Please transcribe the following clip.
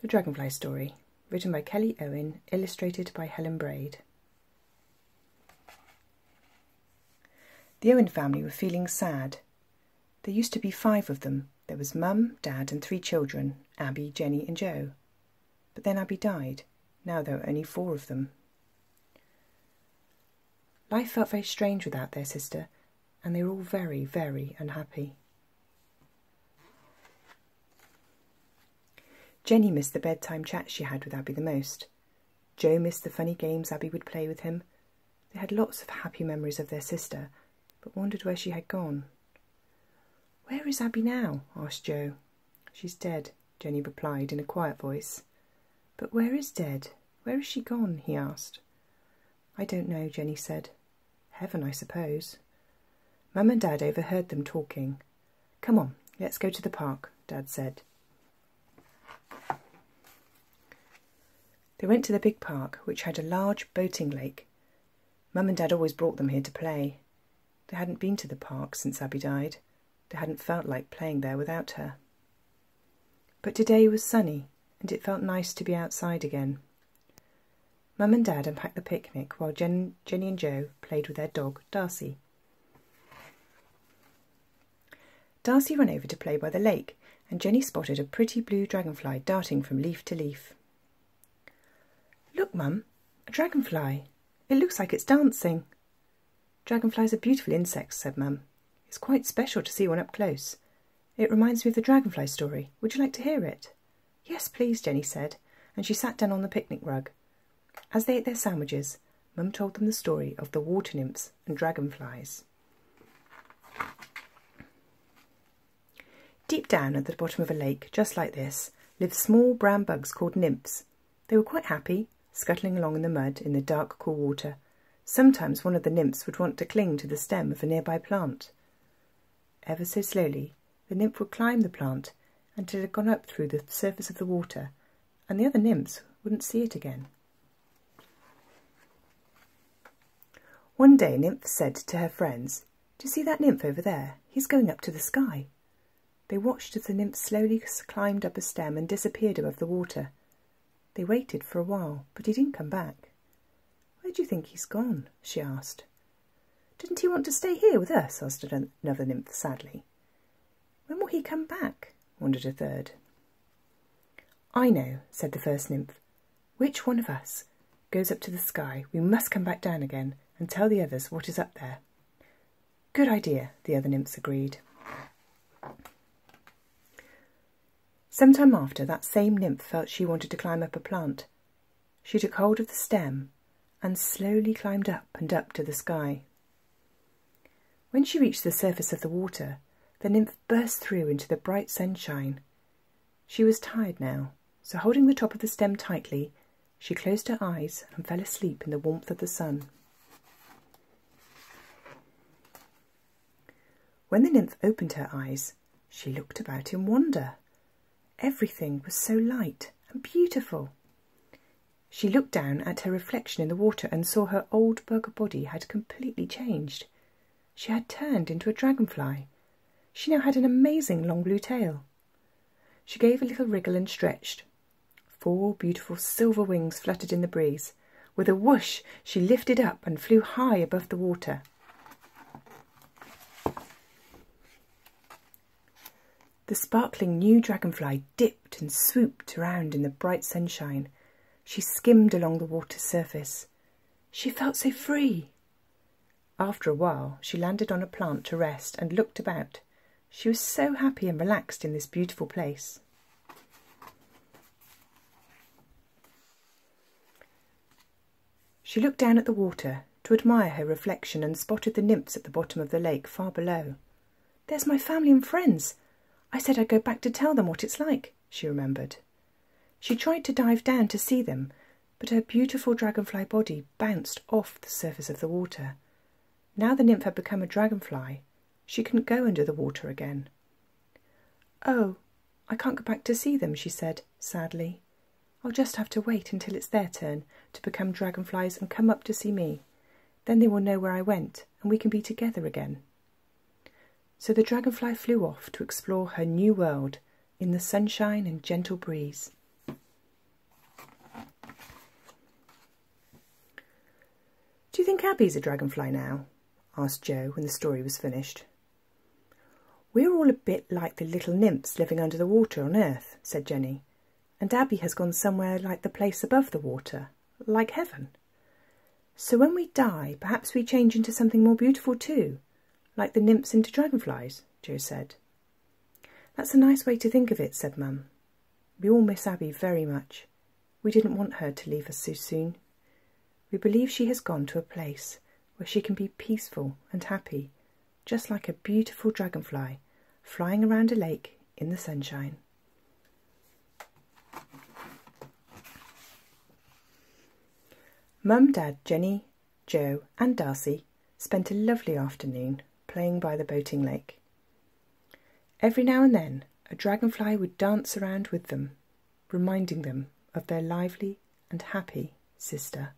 The Dragonfly Story, written by Kelly Owen, illustrated by Helen Braid. The Owen family were feeling sad. There used to be 5 of them. There was Mum, Dad and 3 children, Abby, Jenny and Joe. But then Abby died. Now there were only 4 of them. Life felt very strange without their sister, and they were all very, very unhappy. Jenny missed the bedtime chat she had with Abby the most. Joe missed the funny games Abby would play with him. They had lots of happy memories of their sister, but wondered where she had gone. "Where is Abby now?" asked Joe. "She's dead," Jenny replied in a quiet voice. "But where is dead? Where is she gone?" he asked. "I don't know," Jenny said. "Heaven, I suppose." Mum and Dad overheard them talking. "Come on, let's go to the park," Dad said. They went to the big park, which had a large boating lake. Mum and Dad always brought them here to play. They hadn't been to the park since Abby died. They hadn't felt like playing there without her. But today was sunny, and it felt nice to be outside again. Mum and Dad unpacked the picnic while Jenny and Joe played with their dog, Darcy. Darcy ran over to play by the lake, and Jenny spotted a pretty blue dragonfly darting from leaf to leaf. "Look, Mum, a dragonfly. It looks like it's dancing." "Dragonflies are beautiful insects," said Mum. "It's quite special to see one up close. It reminds me of the Dragonfly Story. Would you like to hear it?" "Yes, please," Jenny said, and she sat down on the picnic rug. As they ate their sandwiches, Mum told them the story of the water nymphs and dragonflies. Deep down at the bottom of a lake, just like this, lived small brown bugs called nymphs. They were quite happy, scuttling along in the mud in the dark, cool water. Sometimes one of the nymphs would want to cling to the stem of a nearby plant. Ever so slowly, the nymph would climb the plant until it had gone up through the surface of the water, and the other nymphs wouldn't see it again. One day a nymph said to her friends, "Do you see that nymph over there? He's going up to the sky." They watched as the nymph slowly climbed up a stem and disappeared above the water. They waited for a while, but he didn't come back. "Where do you think he's gone?" she asked. "Didn't he want to stay here with us?" asked another nymph sadly. "When will he come back?" wondered a third. "I know," said the first nymph. "Which one of us goes up to the sky, we must come back down again and tell the others what is up there." "Good idea," the other nymphs agreed. Sometime after, that same nymph felt she wanted to climb up a plant. She took hold of the stem and slowly climbed up and up to the sky. When she reached the surface of the water, the nymph burst through into the bright sunshine. She was tired now, so holding the top of the stem tightly, she closed her eyes and fell asleep in the warmth of the sun. When the nymph opened her eyes, she looked about in wonder. Everything was so light and beautiful. She looked down at her reflection in the water and saw her old bug body had completely changed. She had turned into a dragonfly. She now had an amazing long blue tail. She gave a little wriggle and stretched. 4 beautiful silver wings fluttered in the breeze. With a whoosh, she lifted up and flew high above the water. The sparkling new dragonfly dipped and swooped around in the bright sunshine. She skimmed along the water's surface. She felt so free. After a while, she landed on a plant to rest and looked about. She was so happy and relaxed in this beautiful place. She looked down at the water to admire her reflection and spotted the nymphs at the bottom of the lake far below. "There's my family and friends. I said I'd go back to tell them what it's like," she remembered. She tried to dive down to see them, but her beautiful dragonfly body bounced off the surface of the water. Now the nymph had become a dragonfly. She couldn't go under the water again. "Oh, I can't go back to see them," she said sadly. "I'll just have to wait until it's their turn to become dragonflies and come up to see me. Then they will know where I went, and we can be together again." So the dragonfly flew off to explore her new world in the sunshine and gentle breeze. Abby's a dragonfly now?" asked Jo when the story was finished. "We're all a bit like the little nymphs living under the water on earth," said Jenny, "and Abby has gone somewhere like the place above the water, like heaven. So when we die, perhaps we change into something more beautiful too, like the nymphs into dragonflies," Jo said. "That's a nice way to think of it," said Mum. "We all miss Abby very much. We didn't want her to leave us so soon. We believe she has gone to a place where she can be peaceful and happy, just like a beautiful dragonfly flying around a lake in the sunshine." Mum, Dad, Jenny, Jo and Darcy spent a lovely afternoon playing by the boating lake. Every now and then a dragonfly would dance around with them, reminding them of their lively and happy sister.